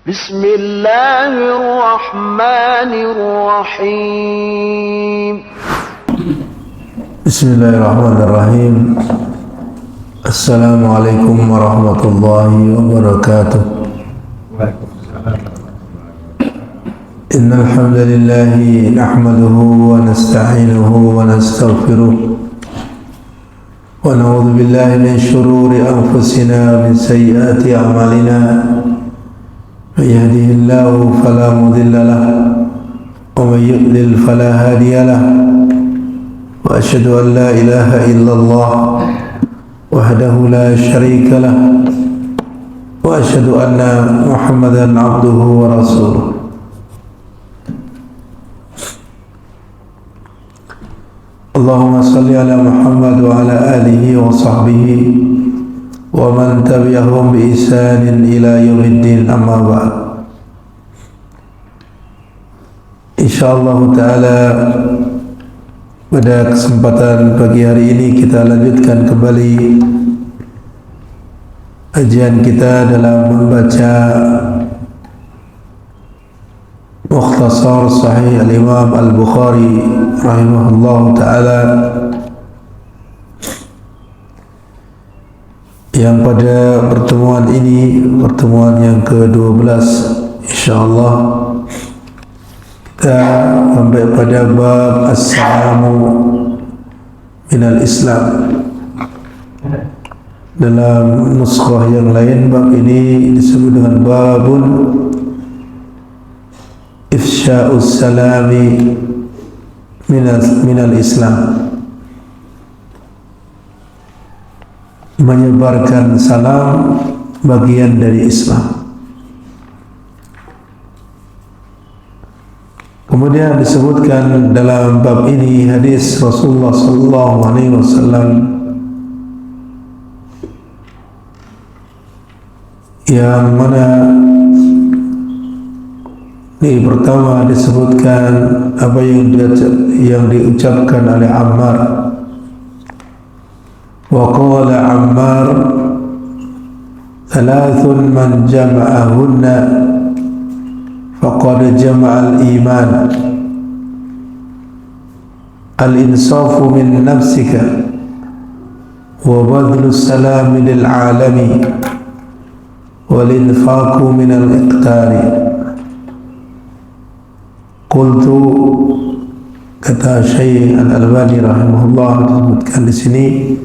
بسم الله الرحمن الرحيم بسم الله الرحمن الرحيم. السلام عليكم ورحمة الله وبركاته. إن الحمد لله نحمده ونستعينه ونستغفره ونعوذ بالله من شرور أنفسنا ومن سيئات أعمالنا. من يهده الله فلا مضل له ومن يضلل فلا هادي له، وأشهد أن لا إله إلا الله وحده لا شريك له، وأشهد أن محمدا عبده ورسوله. اللهم صل على محمد وعلى آله وصحبه ومن تبعهم بإحسان إلى يوم الدين. أما بعد. InsyaAllah Ta'ala pada kesempatan pagi hari ini kita lanjutkan kembali kajian kita dalam membaca Mukhtasar Sahih Al-Imam Al-Bukhari rahimahullah ta'ala, yang pada pertemuan ini, pertemuan yang ke-12, insyaAllah kita sampai pada bab As-Salamu Minal Islam. Dalam nuskhah yang lain bab ini disebut dengan babun Ifsya'us Salami Minal Islam, menyebarkan salam bagian dari Islam. Kemudian disebutkan dalam bab ini hadis Rasulullah sallallahu alaihi wasallam yang mana ini pertama disebutkan apa yang diucapkan oleh Ammar. Wa qala Ammar thalathun man jama'ahunna faqad jama'al iman al-insafu min nafsika wa badlu salami lil alami wal infaqu min al-iqtari. Qultu, kata Syekh Al-Albani rahimahullah, disebutkan di sini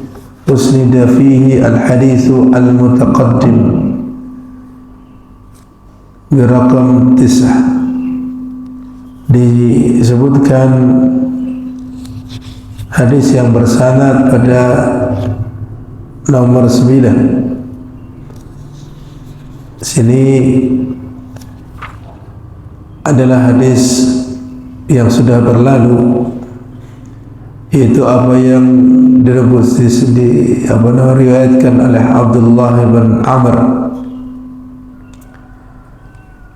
usnida fihi al-hadithu al-mutaqaddim biraqam 9. Disebutkan hadis yang bersanad pada nomor 9. Sini adalah hadis yang sudah berlalu, yaitu apa yang diriwayatkan oleh Abdullah bin Amr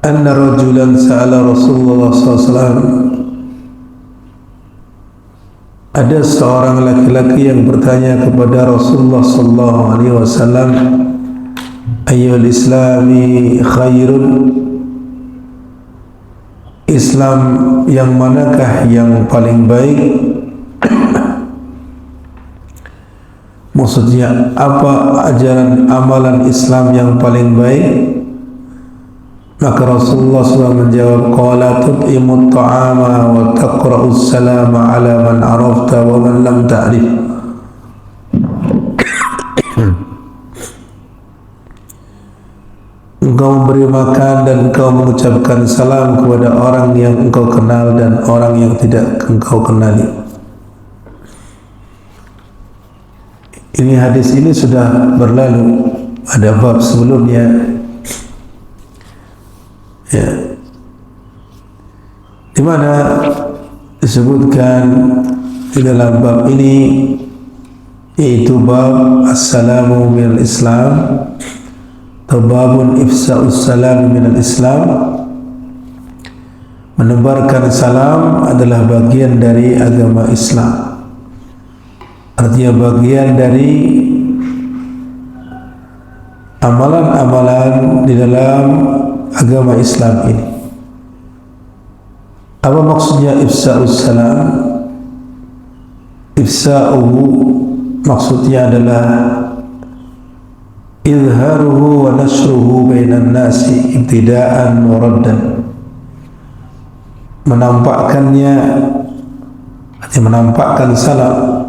anna rajulan sa'ala Rasulullah SAW. Ada seorang laki-laki yang bertanya kepada Rasulullah SAW, ayyul islami khairun, Islam yang manakah yang paling baik? Maksudnya apa ajaran amalan Islam yang paling baik? Maka Rasulullah SAW menjawab, qala tut'imut ta'ama wa taqra'us salama ala man arafta wa man lam ta'rif. Engkau memberi makan dan engkau mengucapkan salam kepada orang yang engkau kenal dan orang yang tidak engkau kenali. Ini hadis ini sudah berlalu, ada bab sebelumnya, ya, di mana disebutkan di dalam bab ini, yaitu bab As-Salamu Minal Islam, babun ifsa'us salam minal Islam. Menebarkan salam adalah bagian dari agama Islam, artinya bagian dari amalan-amalan di dalam agama Islam ini. Apa maksudnya ifsa'us salam? Ifsa'uhu maksudnya adalah izharuhu wa nasruhu bainan nasi ibtida'an wa raddan. Menampakkannya, artinya menampakkan salam.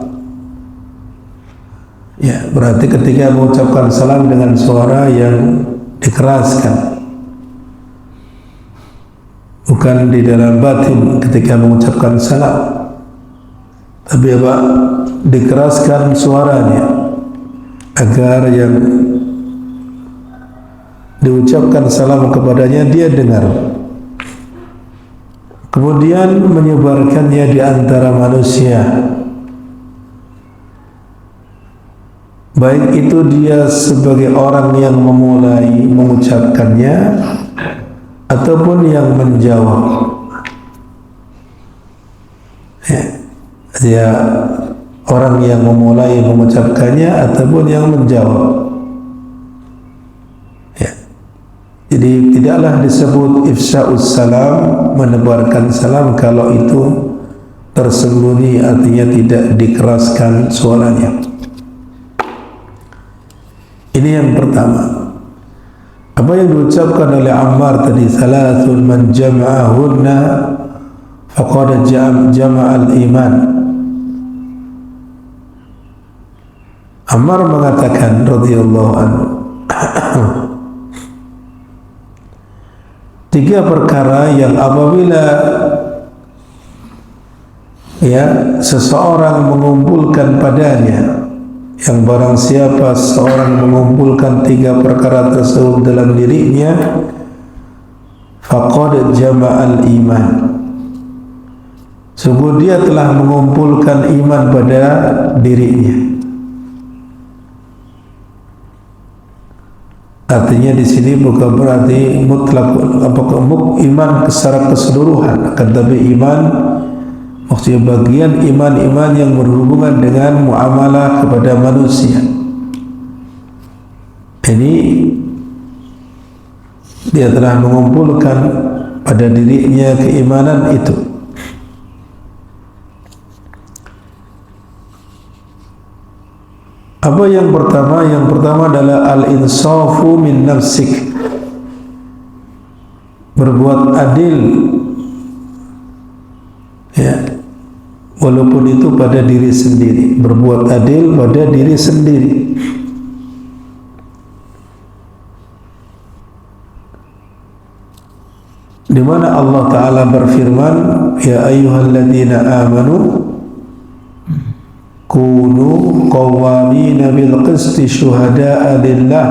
Ya, berarti ketika mengucapkan salam dengan suara yang dikeraskan, bukan di dalam batin ketika mengucapkan salam, tapi apa? Dikeraskan suaranya agar yang diucapkan salam kepadanya dia dengar, kemudian menyebarkannya di antara manusia, baik itu dia sebagai orang yang memulai mengucapkannya ataupun yang menjawab. Ya, orang yang memulai mengucapkannya ataupun yang menjawab. Ya. Jadi tidaklah disebut ifsa'us salam, menebarkan salam, kalau itu tersembunyi, artinya tidak dikeraskan suaranya. Ini yang pertama. Apa yang diucapkan oleh Ammar tadi, salasun man jama'ahunna faqad jama'al iman. Ammar mengatakan radhiyallahu anhu, tiga perkara yang apabila ya seseorang mengumpulkan padanya, yang barang siapa seorang mengumpulkan tiga perkara tersebut dalam dirinya, faqad jama'al iman, sungguh dia telah mengumpulkan iman pada dirinya. Artinya di sini bukan berarti mutlak iman secara keseluruhan, akan tapi iman maksudnya bagian iman-iman yang berhubungan dengan muamalah kepada manusia. Ini dia telah mengumpulkan pada dirinya keimanan itu. Apa yang pertama? Yang pertama adalah al-insafu min nafsik, berbuat adil, ya, walaupun itu pada diri sendiri, berbuat adil pada diri sendiri. Di mana Allah Ta'ala berfirman, ya ayyuhalladzina amanu kunu qawwamina bil qisti syuhada'a lillah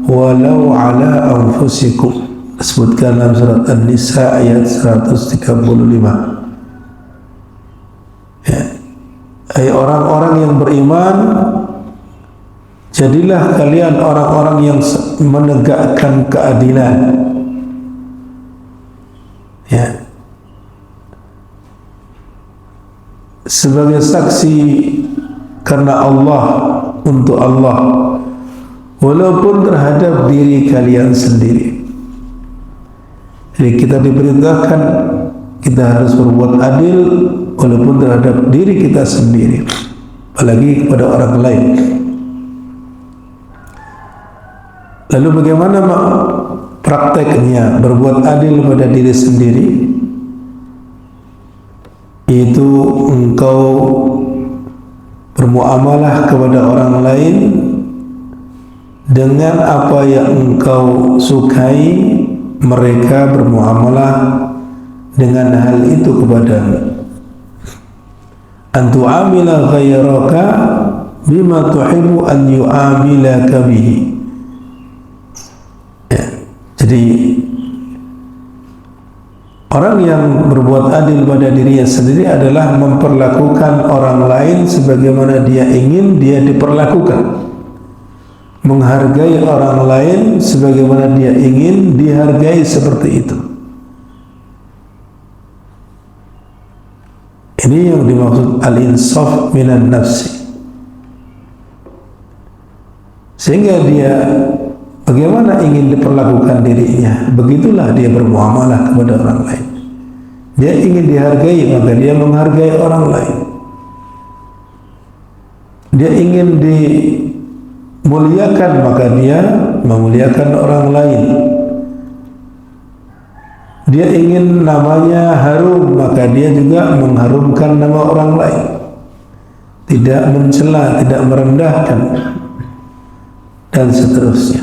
walau ala anfusikum. Disebutkan dalam surat An-Nisa ayat 135. Ya. Hai orang-orang yang beriman, jadilah kalian orang-orang yang menegakkan keadilan. Ya. Sebagai saksi karena Allah, untuk Allah, walaupun terhadap diri kalian sendiri. Jadi kita diperintahkan, kita harus berbuat adil walaupun terhadap diri kita sendiri, apalagi kepada orang lain. Lalu bagaimana prakteknya berbuat adil pada diri sendiri? Itu engkau bermuamalah kepada orang lain dengan apa yang engkau sukai mereka bermuamalah dengan hal itu kepadamu. Antu amila ghayraka bima tuhibbu an yu'amilaka bihi. Ya, jadi orang yang berbuat adil pada dirinya sendiri adalah memperlakukan orang lain sebagaimana dia ingin dia diperlakukan, menghargai orang lain sebagaimana dia ingin dihargai seperti itu. Ini yang dimaksud al-insaf minan nafsi, sehingga dia bagaimana ingin diperlakukan dirinya, begitulah dia bermuamalah kepada orang lain. Dia ingin dihargai, maka dia menghargai orang lain. Dia ingin dimuliakan, maka dia memuliakan orang lain. Dia ingin namanya harum, maka dia juga mengharumkan nama orang lain. Tidak mencela, tidak merendahkan, dan seterusnya.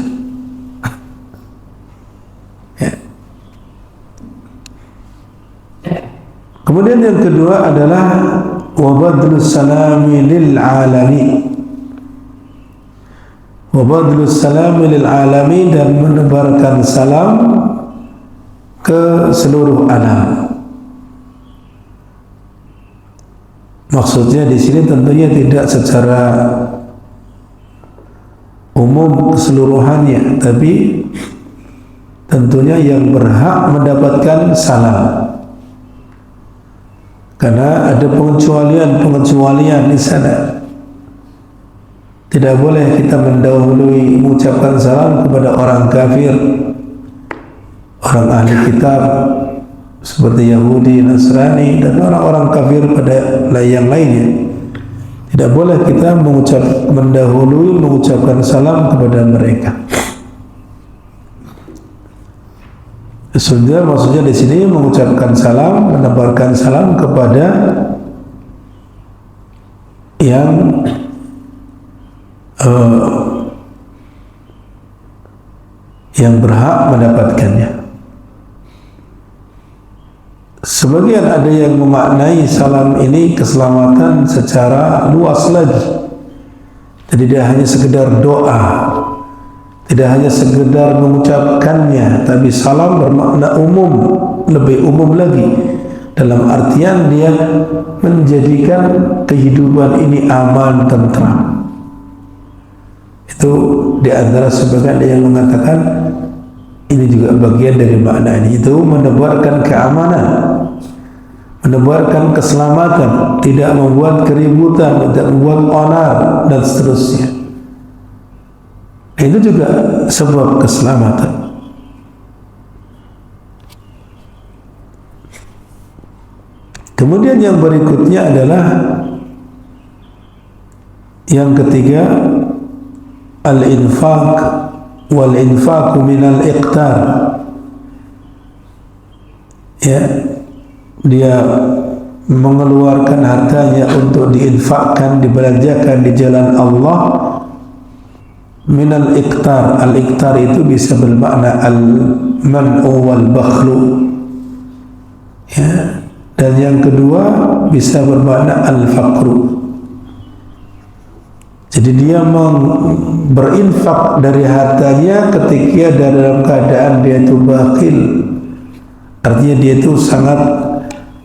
Ya. Kemudian yang kedua adalah wabadlus salami lil alami. Wabadlus salami lil alami, dan menebarkan salam ke seluruh alam. Maksudnya di sini tentunya tidak secara umum keseluruhannya, tapi tentunya yang berhak mendapatkan salam. Karena ada pengecualian di sana. Tidak boleh kita mendahului mengucapkan salam kepada orang kafir, orang ahli kitab seperti Yahudi, Nasrani, dan orang-orang kafir pada yang lainnya. Tidak boleh kita mendahului mengucapkan salam kepada mereka. Maksudnya di sini mengucapkan salam, menebarkan salam kepada yang berhak mendapatkannya. Sebagian ada yang memaknai salam ini keselamatan secara luas lagi. Jadi tidak hanya sekedar doa, tidak hanya sekedar mengucapkannya, tapi salam bermakna umum, lebih umum lagi. Dalam artian dia menjadikan kehidupan ini aman, tentram. Itu di antara sebagian ada yang mengatakan ini juga bagian dari makna ini, itu menebarkan keamanan, menebarkan keselamatan, tidak membuat keributan, tidak membuat onar, dan seterusnya. Itu juga sebab keselamatan. Kemudian yang berikutnya adalah yang ketiga, al-infaq wal-infaqu minal iqtar. Ya, dia mengeluarkan hartanya untuk diinfakkan, dibelanjakan di jalan Allah. Minal iqtar, al-iqtar itu bisa bermakna al-man'u wal bakhlu. Ya, dan yang kedua bisa bermakna al-faqru. Jadi dia berinfak dari hartanya ketika dalam keadaan dia itu bakhil. Artinya dia itu sangat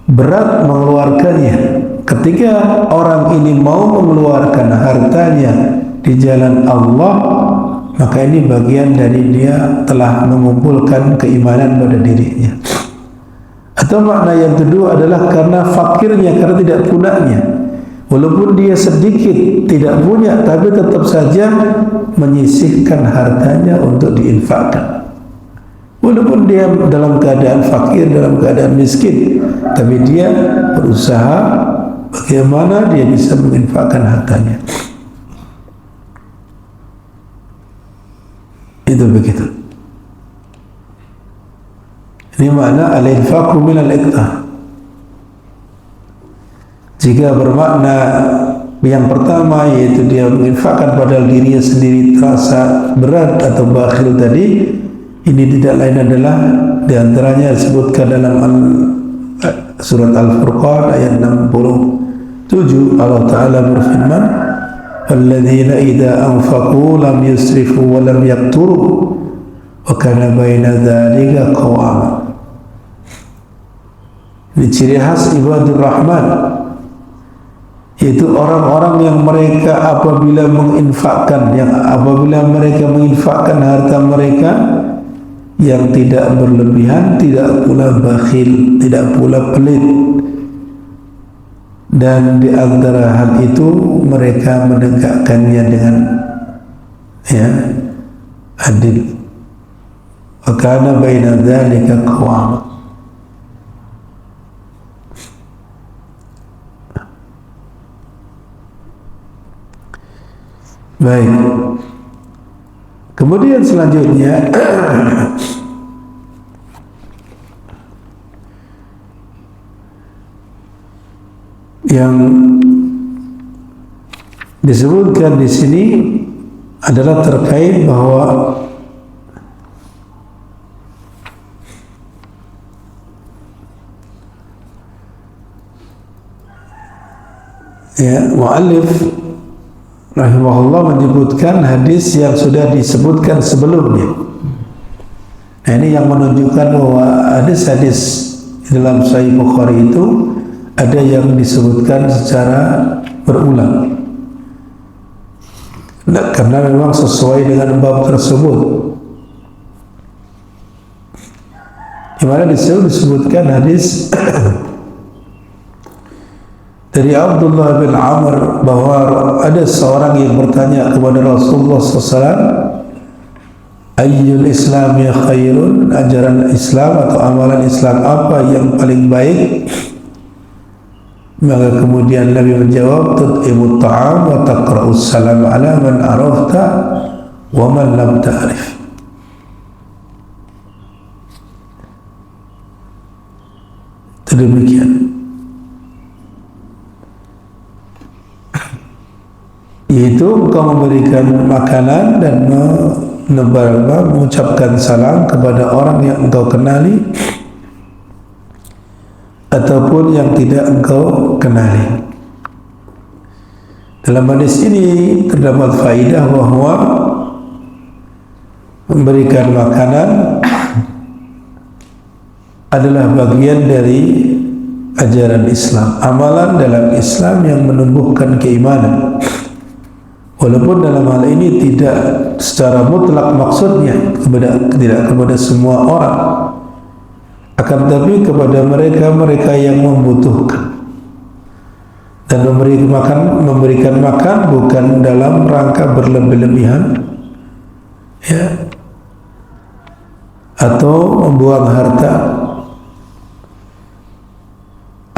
berat mengeluarkannya. Ketika orang ini mau mengeluarkan hartanya di jalan Allah, maka ini bagian dari dia telah mengumpulkan keimanan pada dirinya. Atau makna yang kedua adalah karena fakirnya, karena tidak punanya. Walaupun dia sedikit tidak punya, tapi tetap saja menyisihkan hartanya untuk diinfakkan. Walaupun dia dalam keadaan fakir, dalam keadaan miskin, tapi dia berusaha bagaimana dia bisa menginfakkan hartanya. Itu begitu. Ini makna al-infaqu min al-iqtar. Jika bermakna yang pertama, yaitu dia menginfakkan padahal dirinya sendiri terasa berat atau bakhil tadi, ini tidak lain adalah diantaranya disebutkan dalam surat Al-Furqan ayat 67. Allah Ta'ala berfirman, "Walladzina idza anfaqu lam yusrifu wa lam yaqturu wa kana baina dzalika qawama." Ini ciri khas ibadur Rahman, yaitu orang-orang yang mereka apabila mereka menginfakkan harta mereka yang tidak berlebihan, tidak pula bakhil, tidak pula pelit. Dan di antara hal itu mereka menegakkannya dengan adil. Wa kana baina dzalika qawama. Baik. Kemudian selanjutnya yang disebutkan di sini adalah terkait bahwa muallif rahimahullah menyebutkan hadis yang sudah disebutkan sebelumnya. Nah, ini yang menunjukkan bahwa hadis-hadis dalam Sahih Bukhari itu ada yang disebutkan secara berulang. Nah, karena memang sesuai dengan bab tersebut. Di mana disebutkan hadis dari Abdullah bin Amr bahwa ada seorang yang bertanya kepada Rasulullah SAW, ayyul islami khairun, ajaran Islam atau amalan Islam apa yang paling baik? Maka kemudian Nabi menjawab, tut'imut ta'am wa taqra'us salam ala man arafta wa man lam ta'rif. Itu demikian. Yaitu engkau memberikan makanan dan mengucapkan salam kepada orang yang engkau kenali ataupun yang tidak engkau kenali. Dalam hadis ini terdapat faidah bahwa memberikan makanan adalah bagian dari ajaran Islam, amalan dalam Islam yang menumbuhkan keimanan. Walaupun dalam hal ini tidak secara mutlak maksudnya tidak kepada semua orang, akan tetapi kepada mereka yang membutuhkan. Dan memberikan makan bukan dalam rangka berlebih-lebihan, ya, atau membuang harta,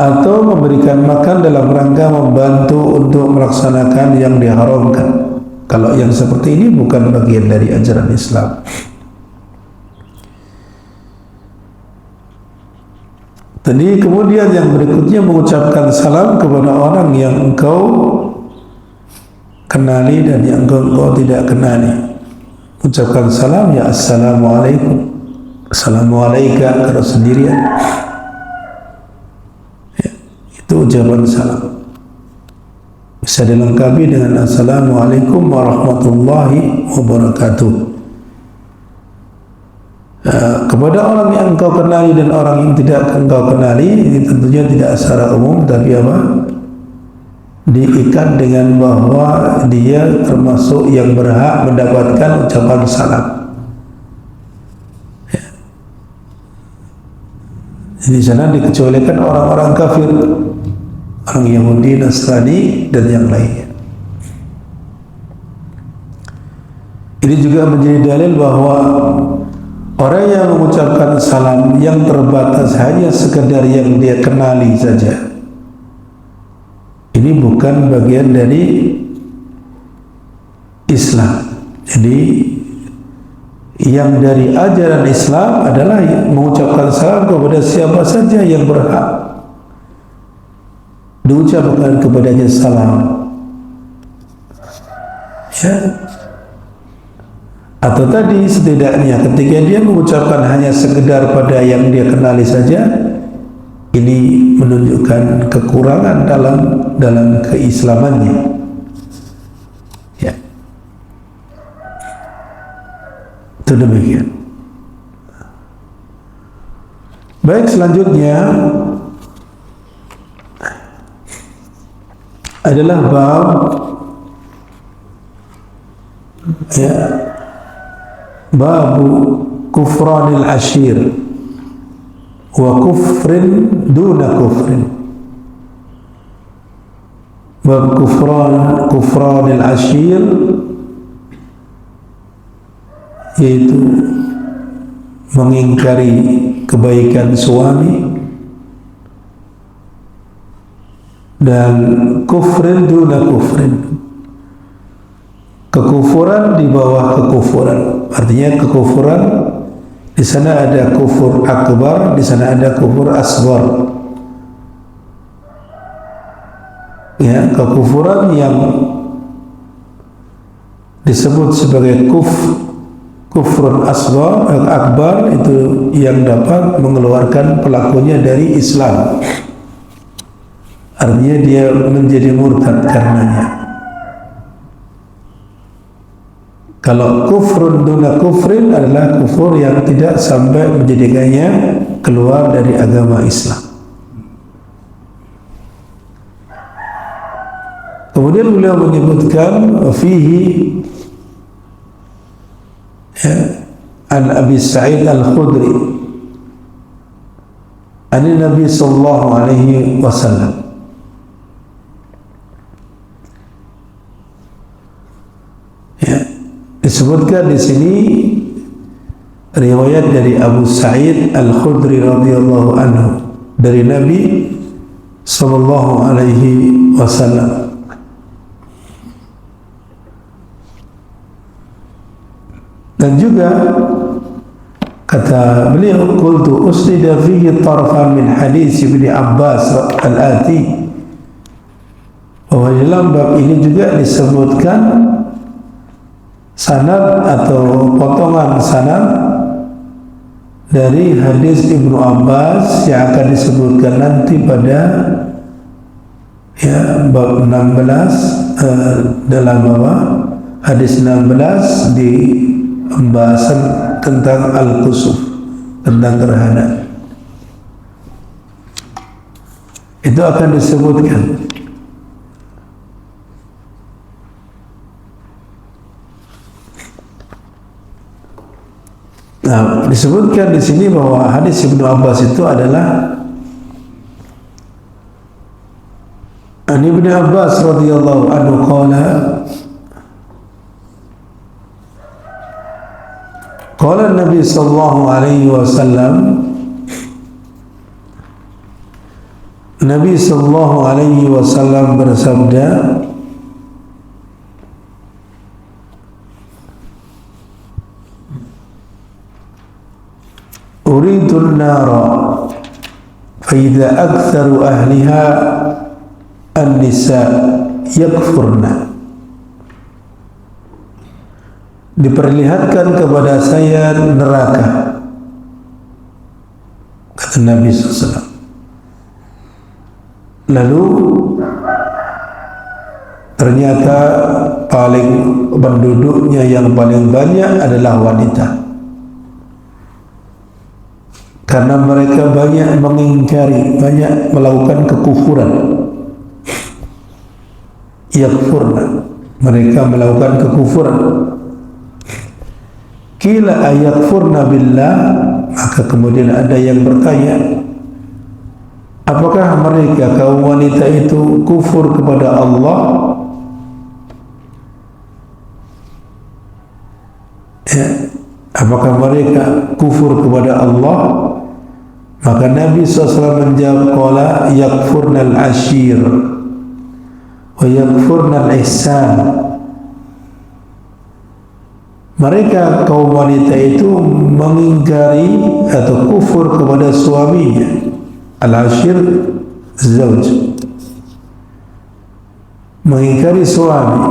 atau memberikan makan dalam rangka membantu untuk melaksanakan yang diharamkan. Kalau yang seperti ini bukan bagian dari ajaran Islam. Tadi kemudian yang berikutnya mengucapkan salam kepada orang yang engkau kenali dan yang engkau tidak kenali. Ucapkan salam, ya assalamualaikum, assalamualaikum kalau sendirian. Itu ucapan salam. Bisa dilengkapi dengan assalamualaikum warahmatullahi wabarakatuh. Kepada orang yang engkau kenali dan orang yang tidak engkau kenali, ini tentunya tidak secara umum, tapi apa? Diikat dengan bahwa dia termasuk yang berhak mendapatkan ucapan salam. Di sana dikecualikan orang-orang kafir, orang Yahudi, Nasrani, dan yang lainnya. Ini juga menjadi dalil bahwa orang yang mengucapkan salam yang terbatas hanya sekedar yang dia kenali saja, ini bukan bagian dari Islam. Jadi yang dari ajaran Islam adalah mengucapkan salam kepada siapa saja yang berhak diucapkan kepadanya salam, ya. Atau tadi setidaknya ketika dia mengucapkan hanya sekedar pada yang dia kenali saja, ini menunjukkan kekurangan dalam keislamannya, ya. Itu demikian. Baik, selanjutnya adalah bab, ya, babu kufranil ashir wa kufrin duna kufrin. Bab kufranil ashir, yaitu mengingkari kebaikan suami, dan kufrin duna kufrin, kekufuran di bawah kekufuran. Artinya kekufuran di sana ada kufur akbar, di sana ada kufur asghar. Ya, kekufuran yang disebut sebagai kufrun asghar akbar itu yang dapat mengeluarkan pelakunya dari Islam. Artinya dia menjadi murtad karenanya. Kalau kufrun duna kufrin adalah kufur yang tidak sampai menjadikannya keluar dari agama Islam. Kemudian beliau menyebutkan fihi an Abi Sa'id Al-Khudri an Nabi sallallahu alaihi wasallam. Disebutkan di sini riwayat dari Abu Sa'id Al-Khudri radhiyallahu anhu dari Nabi sallallahu alaihi wasallam. Dan juga kata beliau, qultu usnida fihi tarfan min hadis Ibnu Abbas al-ati, bahwa dalam bab ini juga disebutkan sanad atau potongan sanad dari hadis Ibnu Abbas yang akan disebutkan nanti pada bab 16 dalam hadis 16 di pembahasan tentang al-kusuf, tentang gerhana. Itu akan disebutkan. Nah, disebutkan di sini bahwa hadis Ibnu Abbas itu adalah an Ibnu Abbas radhiyallahu anhu qala Nabi sallallahu alaihi wasallam, Nabi sallallahu alaihi wasallam bersabda, uridun nara fa idza aktsaru ahliha an-nisa yakfurna. Diperlihatkan kepada saya neraka, kata Nabi SAW. Lalu ternyata paling penduduknya yang paling banyak adalah wanita, karena mereka banyak mengingkari, banyak melakukan kekufuran. Yakfurna, mereka melakukan kekufuran. Qila ayakfurna billah, maka kemudian ada yang bertanya, apakah mereka kaum wanita itu kufur kepada Allah? Apakah mereka kufur kepada Allah? Maka Nabi SAW menjawab, qala yakfurnal ashir wa yakfurnal ihsan. Mereka kaum wanita itu mengingkari atau kufur kepada suaminya. Al-ashir zauj, mengingkari suami.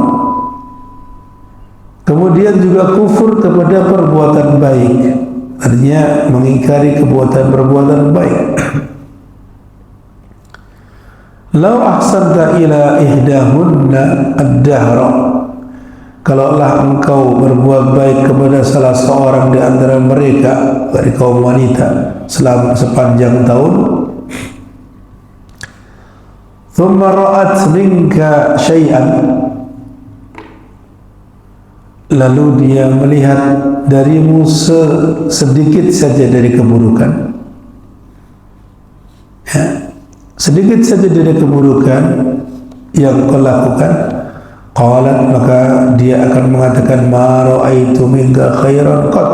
Kemudian juga kufur kepada perbuatan baik, artinya mengingkari perbuatan baik. Lau ahsanta ila ihdahunna ad-dahra, kalaulah engkau berbuat baik kepada salah seorang di antara mereka dari kaum wanita selama sepanjang tahun, thumma ra'at minka syai'an, lalu dia melihat darimu sedikit saja dari keburukan, sedikit saja dari keburukan yang kau lakukan, Qalat, maka dia akan mengatakan, ma ra'aitu minka khairan qat.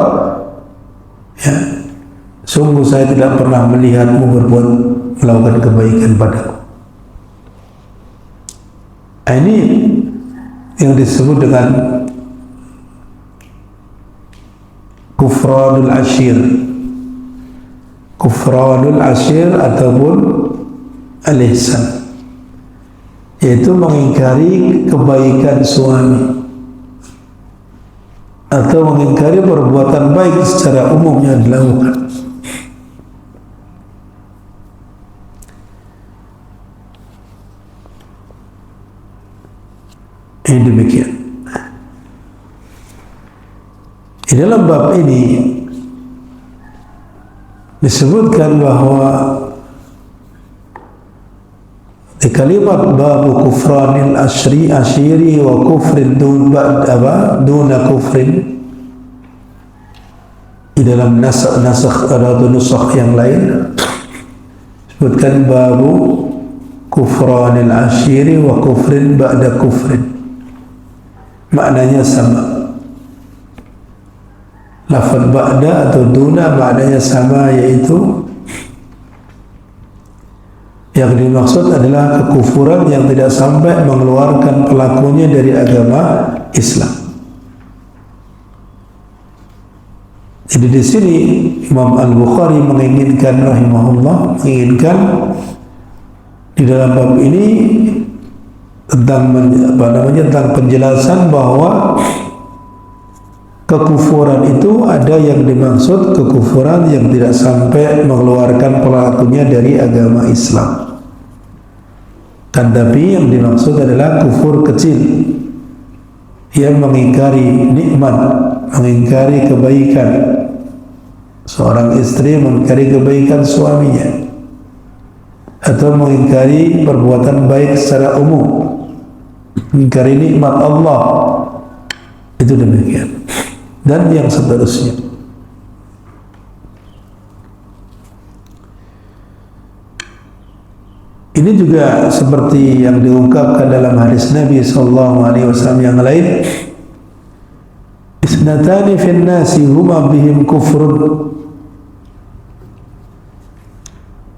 Ya, sungguh saya tidak pernah melihatmu melakukan kebaikan padaku. Ini yang disebut dengan kufranul ashir. Kufranul ashir ataupun al-ihsan, yaitu mengingkari kebaikan suami atau mengingkari perbuatan baik secara umum yang dilakukan. Ini demikian. Di dalam bab ini disebutkan bahwa di kalimat babu kufranil ashiri wa kufrin duna kufrin, di dalam nasakh atau nusakh yang lain disebutkan babu kufranil ashiri wa kufrin ba'da kufrin. Maknanya sama. Lafaz ba'da atau duna maknanya sama, yaitu yang dimaksud adalah kekufuran yang tidak sampai mengeluarkan pelakunya dari agama Islam. Jadi di sini Imam Al-Bukhari menginginkan rahimahullah di dalam bab ini tentang penjelasan bahwa kekufuran itu ada yang dimaksud kekufuran yang tidak sampai mengeluarkan pelakunya dari agama Islam. Kan tapi yang dimaksud adalah kufur kecil yang mengingkari nikmat, mengingkari kebaikan. Seorang istri mengingkari kebaikan suaminya atau mengingkari perbuatan baik secara umum, mengingkari nikmat Allah, itu demikian, dan yang seterusnya. Ini juga seperti yang diungkapkan dalam hadis Nabi SAW yang lain, isnatani fin nasi huma bihim kufrun.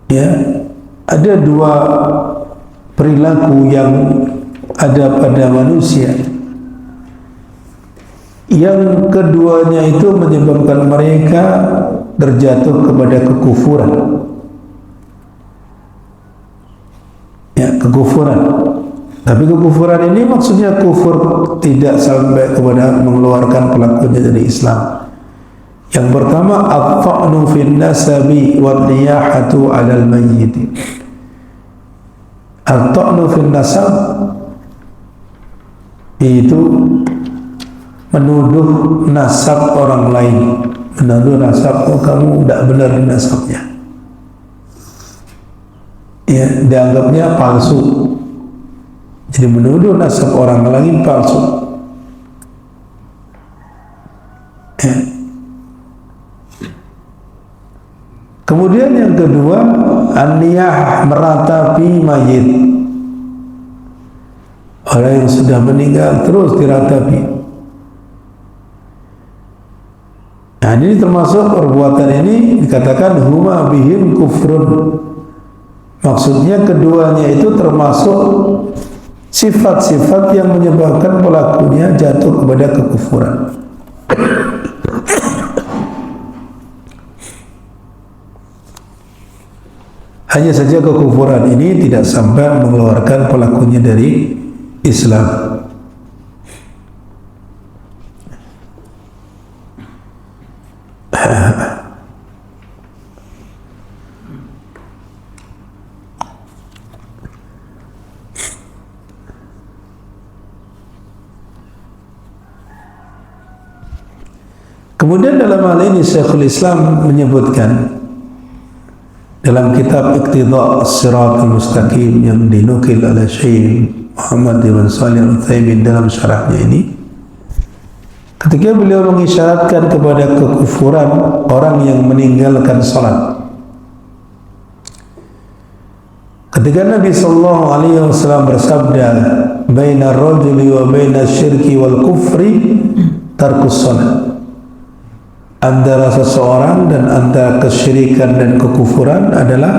Ya, ada dua perilaku yang ada pada manusia, yang keduanya itu menyebabkan mereka terjatuh kepada kekufuran. Ya, kekufuran. Tapi kekufuran ini maksudnya kufur tidak sampai kepada mengeluarkan pelakunya dari Islam. Yang pertama, at-ta'nu fin nasabi wa niyahatu 'alal mayyit. At-ta'nu fin nasab itu menuduh nasab orang lain, menuduh nasab, oh kamu tidak benar di nasabnya, ya, dianggapnya palsu. Jadi menuduh nasab orang lain palsu, ya. Kemudian yang kedua, an-niyah, meratapi mayit. Orang yang sudah meninggal terus diratapi. Nah, ini termasuk perbuatan ini dikatakan huma bihim kufrun. Maksudnya keduanya itu termasuk sifat-sifat yang menyebabkan pelakunya jatuh kepada kekufuran. Hanya saja kekufuran ini tidak sampai mengeluarkan pelakunya dari Islam. Kemudian dalam hal ini Syekhul Islam menyebutkan dalam kitab Iqtida' As-Siratal Mustaqim yang dinukil oleh Syekh Muhammad bin Shalih Al-Utsaimin dalam syarahnya ini, ketika beliau mengisyaratkan kepada kekufuran orang yang meninggalkan salat. Ketika Nabi sallallahu alaihi wasallam bersabda, baina rajuli wa baina syirki wal kufri tarkus salat. Antara seseorang dan antara kesyirikan dan kekufuran adalah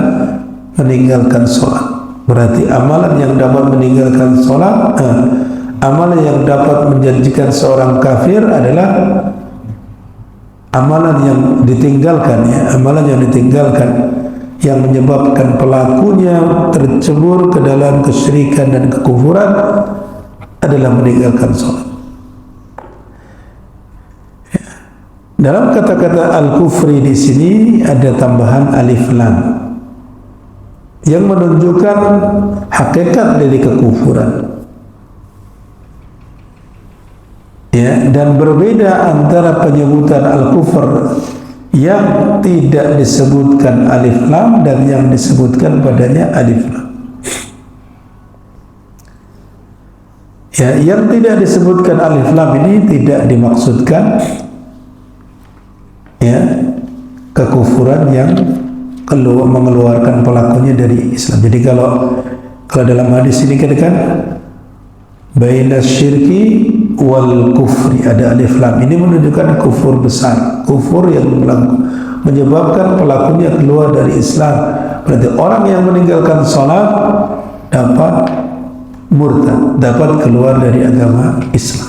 meninggalkan sholat. Berarti amalan yang dapat meninggalkan sholat, amalan yang dapat menjadikan seorang kafir adalah amalan yang ditinggalkan, ya, amalan yang ditinggalkan yang menyebabkan pelakunya tercebur ke dalam kesyirikan dan kekufuran adalah meninggalkan sholat. Dalam kata-kata al-kufri di sini ada tambahan alif lam yang menunjukkan hakikat dari kekufuran. Ya, dan berbeda antara penyebutan al-kufr yang tidak disebutkan alif lam dan yang disebutkan padanya alif lam. Ya, yang tidak disebutkan alif lam ini tidak dimaksudkan ya kekufuran yang mengeluarkan pelakunya dari Islam. Jadi kalau dalam hadis ini katakan baina syirki wal kufri, ada alif lam, ini menunjukkan kufur besar, kufur yang menyebabkan pelakunya keluar dari Islam. Berarti orang yang meninggalkan salat dapat murtad, dapat keluar dari agama Islam.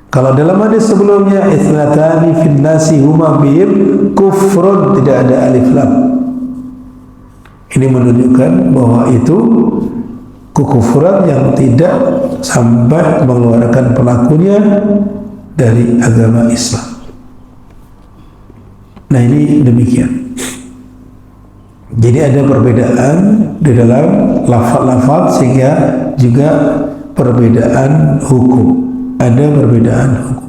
Kalau dalam hadis sebelumnya ithnatani fin nasi huma bihim kufrun, tidak ada alif lam. Ini menunjukkan bahwa itu kekufuran yang tidak sampai mengeluarkan pelakunya dari agama Islam. Nah, ini demikian. Jadi ada perbedaan di dalam lafaz-lafaz sehingga juga perbedaan hukum. Ada perbedaan hukum.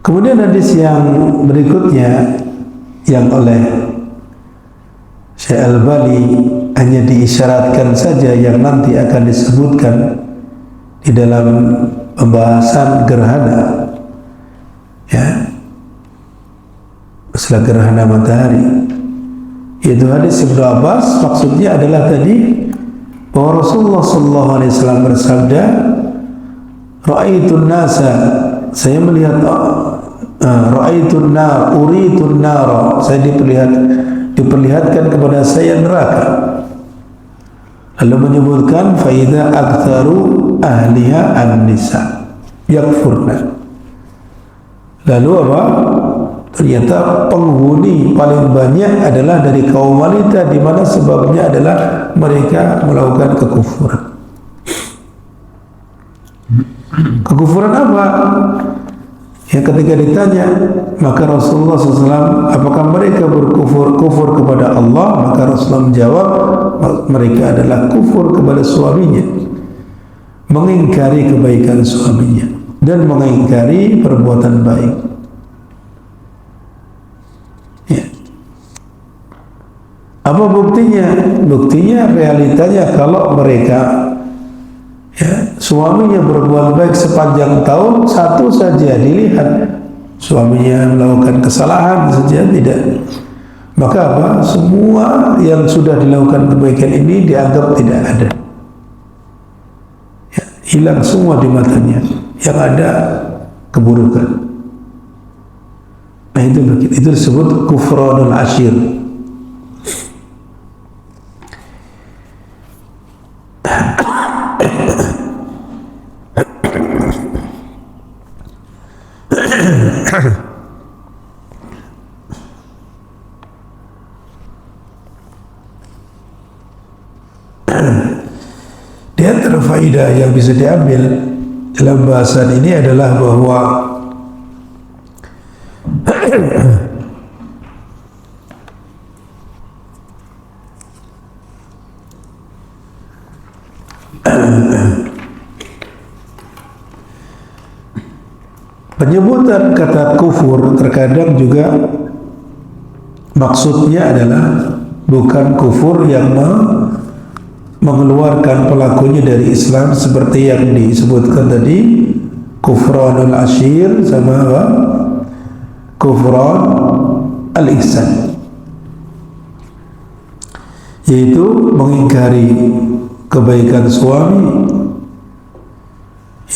Kemudian hadis yang berikutnya yang oleh Syekh Al-Albani hanya diisyaratkan saja yang nanti akan disebutkan di dalam pembahasan gerhana, ya, masalah gerhana matahari, yaitu hadis Ibnu Abbas. Maksudnya adalah tadi bahwa Rasulullah SAW bersabda, ra'aitun nasa, saya melihat, ra'aitun nar, uritun nar, saya diperlihatkan kepada saya neraka. Lalu menyebutkan faida aktsaru ahliha an-nisa yakfurna. Lalu apa? Ternyata penghuni paling banyak adalah dari kaum wanita, di mana sebabnya adalah mereka melakukan kekufuran. Kekufuran apa? Yang ketika ditanya, maka Rasulullah SAW, apakah mereka kufur kepada Allah? Maka Rasulullah menjawab, mereka adalah kufur kepada suaminya, mengingkari kebaikan suaminya dan mengingkari perbuatan baik. Ya. Apa buktinya? Buktinya, realitanya kalau mereka, ya, suaminya berbuat baik sepanjang tahun, satu saja dilihat suaminya melakukan kesalahan saja tidak, maka apa? Semua yang sudah dilakukan kebaikan ini dianggap tidak ada, ya, hilang semua di matanya, yang ada keburukan. Nah, itu disebut kufranul ashir. Di antara faedah yang bisa diambil dalam bahasan ini adalah bahwa penyebutan kata kufur terkadang juga maksudnya adalah bukan kufur yang mengeluarkan pelakunya dari Islam seperti yang disebutkan tadi, kufranul ashir sama apa? Kufran al-ihsan, yaitu mengingkari kebaikan suami,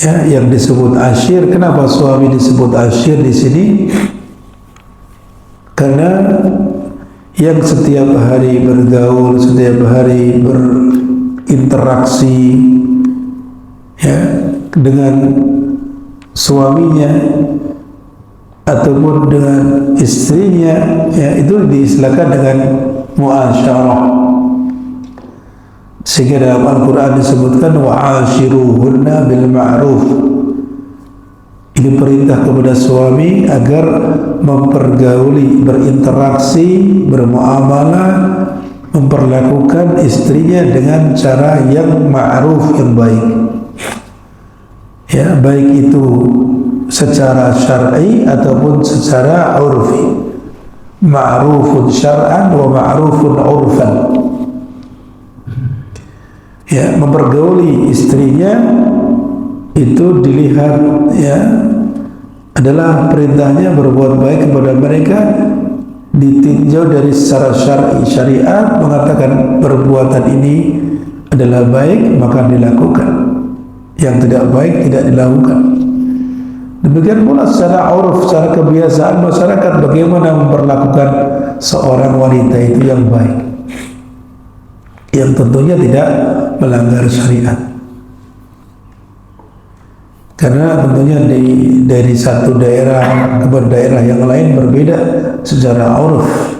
ya, yang disebut ashir. Kenapa suami disebut ashir di sini? Karena yang setiap hari bergaul, setiap hari berinteraksi, ya, dengan suaminya ataupun dengan istrinya, ya, itu diistilahkan dengan muasyarah. Sehingga dalam Al-Quran disebutkan wa'ashiruhunna bil ma'ruf. Ini perintah kepada suami agar mempergauli, berinteraksi, bermuamalah, memperlakukan istrinya dengan cara yang ma'ruf, yang baik. Ya, baik itu secara syar'i ataupun secara urfi. Ma'rufun syar'an wa ma'rufun urfan. Ya, mempergauli istrinya itu dilihat, ya, adalah perintahnya berbuat baik kepada mereka, ditinjau dari secara syar'i. Syariat mengatakan perbuatan ini adalah baik, maka dilakukan. Yang tidak baik tidak dilakukan. Demikian pula secara uruf, secara kebiasaan masyarakat, bagaimana memperlakukan seorang wanita itu yang baik, yang tentunya tidak melanggar syariat. Karena tentunya dari satu daerah ke daerah yang lain berbeda secara uruf,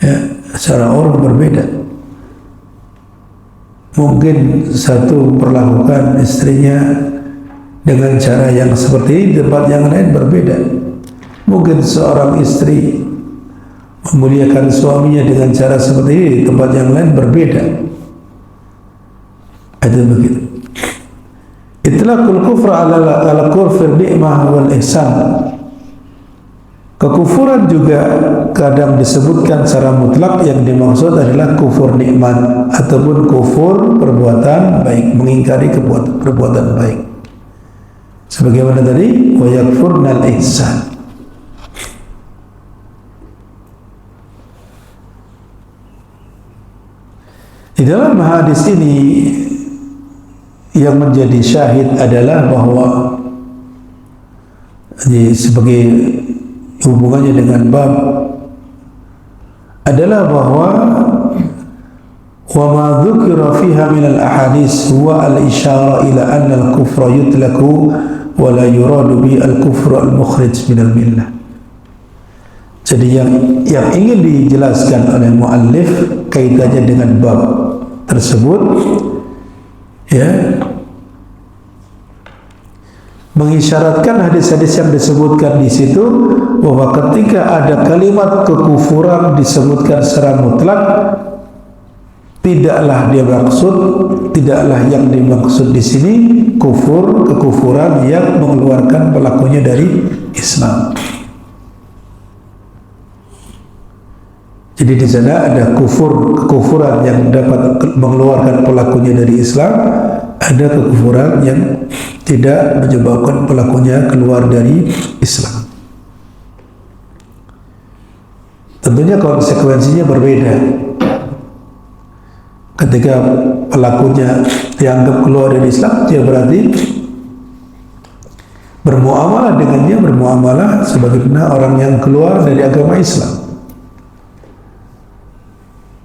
ya, secara uruf berbeda. Mungkin satu memperlakukan istrinya dengan cara yang seperti ini, tempat yang lain berbeda. Mungkin seorang istri memuliakan suaminya dengan cara seperti ini, tempat yang lain berbeda. Ada begitu. Itlaqul kufr ala kufr ni'mah wal ihsan. Kekufuran juga kadang disebutkan secara mutlak, yang dimaksud adalah kufur nikmat ataupun kufur perbuatan baik, mengingkari perbuatan baik. Sebagaimana tadi, wa yakfurnal ihsan. Di dalam hadis ini yang menjadi syahid adalah bahwa sebagai hubungannya dengan bab adalah bahwa wa ma dzukira fiha min al-ahadits huwa al-isyara ila anna al-kufra yutlaku wa la yuradu bi al-kufru al-mukhrij min al-millah. Jadi yang ingin dijelaskan oleh muallif kaitannya dengan bab tersebut, ya, mengisyaratkan hadis-hadis yang disebutkan di situ bahwa ketika ada kalimat kekufuran disebutkan secara mutlak, tidaklah yang dimaksud di sini kekufuran yang mengeluarkan pelakunya dari Islam. Jadi di sana ada kekufuran yang dapat mengeluarkan pelakunya dari Islam, ada kekufuran yang tidak menyebabkan pelakunya keluar dari Islam. Tentunya konsekuensinya berbeda. Ketika pelakunya dianggap keluar dari Islam, dia berarti bermuamalah dengannya, bermuamalah sebagaimana orang yang keluar dari agama Islam.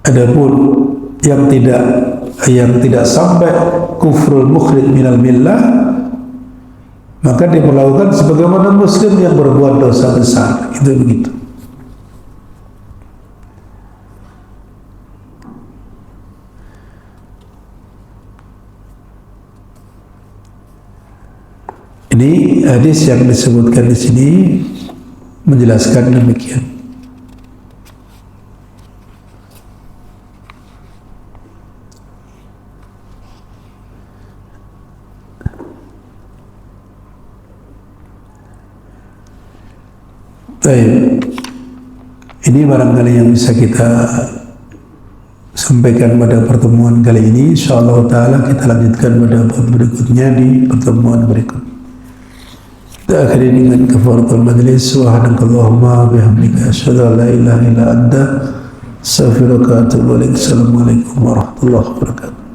Adapun yang tidak sampai kufrul mukhrij minal millah, maka diperlakukan sebagaimana muslim yang berbuat dosa besar. Itu begitu. Ini hadis yang disebutkan di sini menjelaskan demikian. Baik, ini barangkali yang bisa kita sampaikan pada pertemuan kali ini. Insyaallah ta'ala kita lanjutkan pada bab berikutnya di pertemuan berikut. Kita akhiri dengan kafaratul majlis. Subhanakallahumma bihamdika asyhadu an la ilaha illa anta astaghfiruka wa atubu ilaik. Assalamualaikum warahmatullahi wabarakatuh.